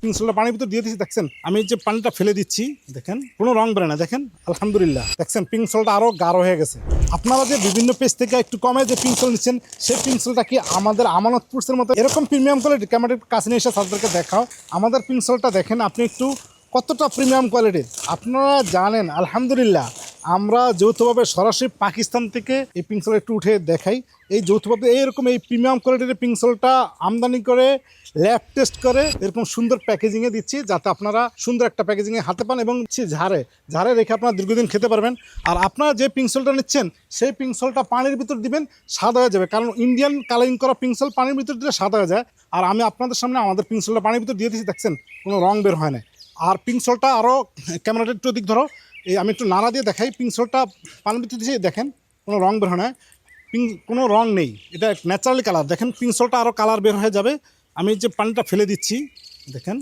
পিনসলটা পানির ভিতর দিয়ে দিচ্ছি, দেখছেন আমি যে পানিটা ফেলে দিচ্ছি, দেখেন কোনো রং বেরোয় না, দেখেন আলহামদুলিল্লাহ, দেখছেন পিনসলটা আরো গাঢ় হয়ে গেছে। আপনারা যে বিভিন্ন পেজ থেকে একটু কমে যে পিনসল নিচ্ছেন, সেই পিনসলটা কি আমাদের আমানত ফুডসের মতো এরকম প্রিমিয়াম কোয়ালিটি? ক্যামেরার কাছে নিয়ে এসে তাদেরকে দেখাও আমাদের পিনসলটা, দেখেন আপনি একটু কতটা প্রিমিয়াম কোয়ালিটির। আপনারা জানেন আলহামদুলিল্লাহ, আমরা যৌথভাবে সরাসরি পাকিস্তান থেকে এই পিনসল একটু উঠে দেখাই। এই যৌথভাবে এইরকম এই প্রিমিয়াম কোয়ালিটির পিনসলটা আমদানি করে ল্যাব টেস্ট করে এরকম সুন্দর প্যাকেজিংয়ে দিচ্ছি, যাতে আপনারা সুন্দর একটা প্যাকেজিংয়ে হাতে পান এবং ঝাড়ে ঝাড়ে রেখে আপনারা দীর্ঘদিন খেতে পারবেন। আর আপনারা যে পিনসলটা নিচ্ছেন সেই পিনসলটা পানির ভিতর দিবেন, সাদা হয়ে যাবে, কারণ ইন্ডিয়ান কালারিং করা পিনসল পানির ভিতর দিলে সাদা হয়ে যায়। আর আমি আপনাদের সামনে আমাদের পিনসলটা পানির ভিতর দিয়ে দিচ্ছি, দেখছেন কোনো রং বের হয় না। আর পিনসলটা আরও, ক্যামেরাটা একটু দিক ধরো, এই আমি একটু নাড়া দিয়ে দেখাই, পিনসলটা পানির ভিতর দিয়ে দেখেন কোনো রং বের হয় না, কোনো রং নেই, এটা ন্যাচারালি কালার। দেখেন পিনসলটা আরও কালার বের হয়ে যাবে। আমি যে পানিটা ফেলে দিচ্ছি, দেখেন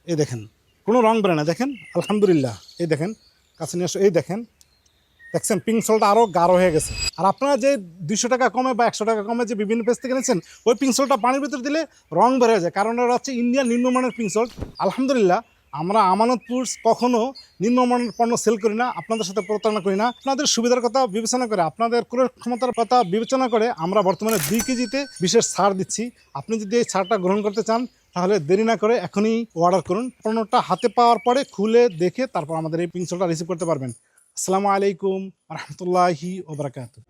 এই দেখেন কোনো রং বেরোয় না, দেখেন আলহামদুলিল্লাহ, এই দেখেন কাছে নিয়ে আসো, এই দেখেন, দেখছেন পিনসলটা আরও গাঢ় হয়ে গেছে। আর আপনারা যে 200 টাকা কমে বা 100 টাকা কমে যে বিভিন্ন পেজ থেকে নিয়েছেন, ওই পিনসলটা পানির ভিতর দিলে রং বের হয়ে যায়, কারণ ওরা হচ্ছে ইন্ডিয়ান নিম্নমানের পিনসল। আলহামদুলিল্লাহ, আমরা আমানত ফুডস কখনো নিম্নমানের পণ্য সেল করি না, আপনাদের সাথে প্রতারণা করি না। আপনাদের সুবিধার কথা বিবেচনা করে, আপনাদের ক্রয় ক্ষমতার কথা বিবেচনা করে আমরা বর্তমানে 2 কেজিতে বিশেষ ছাড় দিচ্ছি। আপনি যদি এই ছাড়টা গ্রহণ করতে চান, তাহলে দেরি না করে এখনই অর্ডার করুন। পণ্যটা হাতে পাওয়ার পরে খুলে দেখে তারপর আমাদের এই পিনসলটা রিসিভ করতে পারবেন। আসসালামু আলাইকুম রহমতুল্লাহি ওয়া বারাকাতুহু।